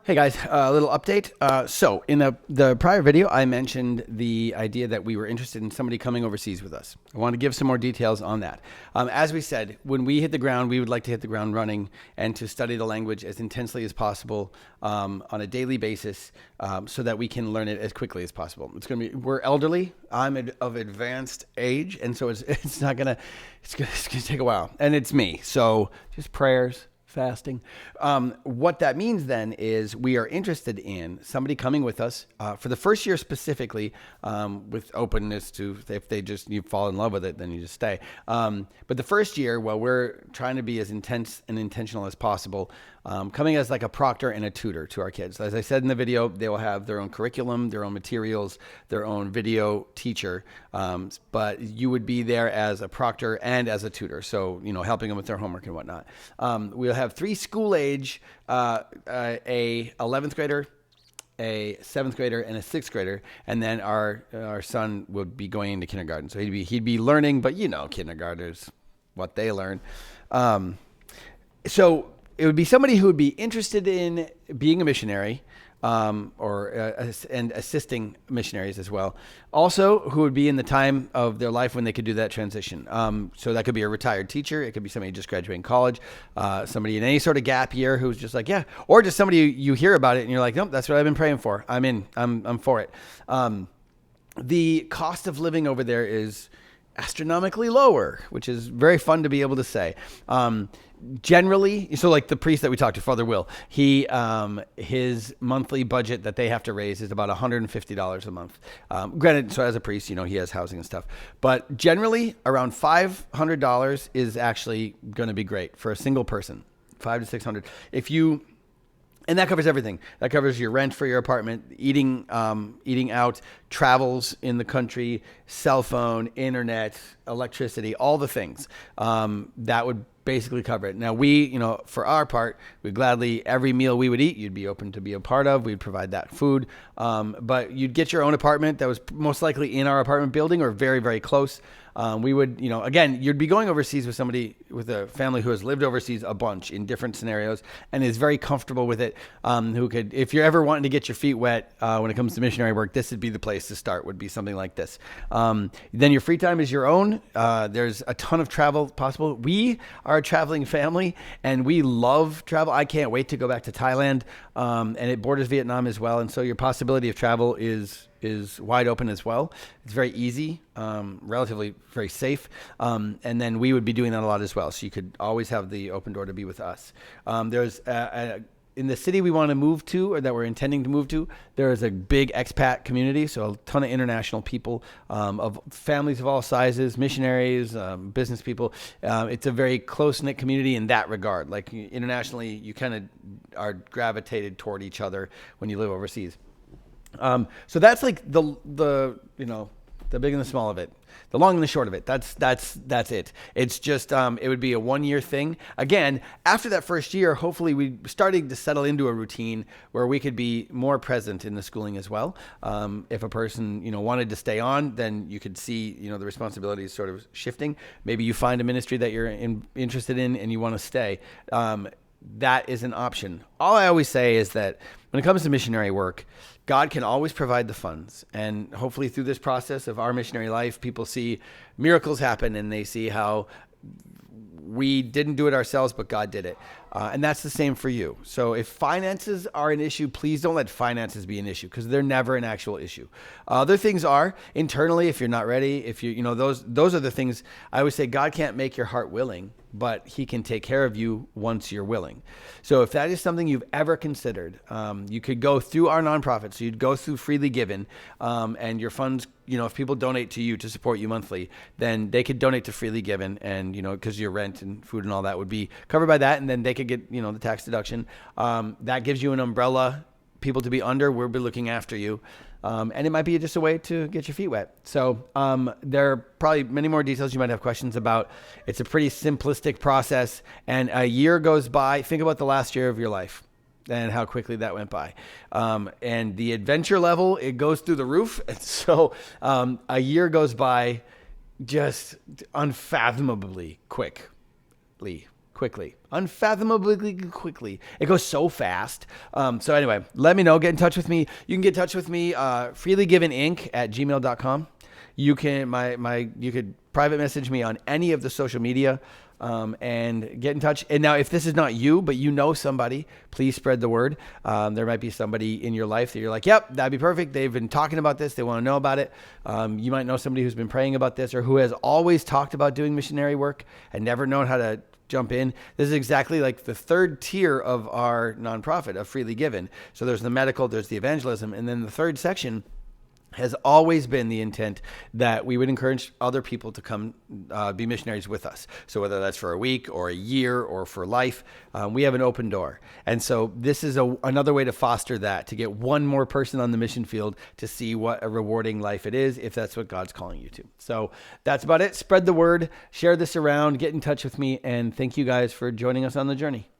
Hey guys, a little update. So in the prior video, I mentioned the idea that we were interested in somebody coming overseas with us. I want to give some more details on that. As we said, when we hit the ground, we would like to hit the ground running and to study the language as intensely as possible on a daily basis so that we can learn it as quickly as possible. We're elderly. I'm of advanced age, and so it's gonna take a while, and it's me. So just prayers. Fasting. What that means then is we are interested in somebody coming with us for the first year specifically, with openness to if you fall in love with it, then you just stay. But the first year, well, we're trying to be as intense and intentional as possible, coming as like a proctor and a tutor to our kids. As I said in the video, they will have their own curriculum, their own materials, their own video teacher, but you would be there as a proctor and as a tutor. So, helping them with their homework and whatnot. We'll have 3 school age, a 11th grader, a 7th grader, and a 6th grader, and then our son would be going into kindergarten. So he'd be learning, but kindergartners, what they learn. So it would be somebody who would be interested in being a missionary, and assisting missionaries as well. Also, who would be in the time of their life when they could do that transition. So that could be a retired teacher. It could be somebody just graduating college, somebody in any sort of gap year who's just like, yeah, or just somebody you hear about it and you're like, nope, that's what I've been praying for. I'm in. I'm for it. The cost of living over there is astronomically lower, which is very fun to be able to say. Generally, so like the priest that we talked to, Father Will, his monthly budget that they have to raise is about $150 a month. Granted, so as a priest, he has housing and stuff, but generally around $500 is actually going to be great for a single person, $500 to $600. And that covers everything. That covers your rent for your apartment, eating out, travels in the country, cell phone, internet, electricity, all the things. That would basically cover it. Now for our part, we gladly, every meal we would eat, you'd be open to be a part of. We'd provide that food. But you'd get your own apartment that was most likely in our apartment building or very, very close. We would, again, you'd be going overseas with a family who has lived overseas a bunch in different scenarios and is very comfortable with it. Who could, if you're ever wanting to get your feet wet when it comes to missionary work, this would be the place to start, would be something like this. Then your free time is your own. There's a ton of travel possible. We are a traveling family and we love travel. I can't wait to go back to Thailand, and it borders Vietnam as well. And so your possibility of travel is wide open as well. It's very easy, relatively very safe. And then we would be doing that a lot as well. So you could always have the open door to be with us. There's in the city we want to move to, or that we're intending to move to, there is a big expat community. So a ton of international people, of families of all sizes, missionaries, business people. It's a very close-knit community in that regard. Like internationally, you kind of are gravitated toward each other when you live overseas. So that's like the big and the small of it, the long and the short of it. That's it. It's just, it would be a 1-year thing. Again, after that first year, hopefully we starting to settle into a routine where we could be more present in the schooling as well. If a person, wanted to stay on, then you could see, the responsibilities sort of shifting. Maybe you find a ministry that you're interested in and you want to stay. That is an option. All I always say is that when it comes to missionary work, God can always provide the funds. And hopefully through this process of our missionary life, people see miracles happen and they see how we didn't do it ourselves, but God did it. And that's the same for you. So if finances are an issue, please don't let finances be an issue, because they're never an actual issue. Other things are internally, if you're not ready, if those are the things. I always say God can't make your heart willing, but he can take care of you once you're willing. So if that is something you've ever considered, you could go through our nonprofit. So you'd go through Freely Given, and your funds, if people donate to you to support you monthly, then they could donate to Freely Given, and, because your rent and food and all that would be covered by that. And then they could get, the tax deduction. That gives you an umbrella, people to be under. We'll be looking after you. And it might be just a way to get your feet wet. So there are probably many more details you might have questions about. It's a pretty simplistic process. And a year goes by. Think about the last year of your life and how quickly that went by. And the adventure level, it goes through the roof. And so a year goes by just unfathomably quickly. quickly, unfathomably quickly. It goes so fast. So anyway, let me know. Get in touch with me. You can get in touch with me, freelygiveninc@gmail.com. You can you could private message me on any of the social media and get in touch. And now, if this is not you, but you know somebody, please spread the word. There might be somebody in your life that you're like, yep, that'd be perfect. They've been talking about this. They want to know about it. You might know somebody who's been praying about this or who has always talked about doing missionary work and never known how to jump in. This is exactly like the third tier of our nonprofit of Freely Given. So there's the medical, there's the evangelism, and then the third section has always been the intent that we would encourage other people to come be missionaries with us. So whether that's for a week or a year or for life, we have an open door. And so this is another way to foster that, to get one more person on the mission field to see what a rewarding life it is, if that's what God's calling you to. So that's about it. Spread the word, share this around, get in touch with me, and thank you guys for joining us on the journey.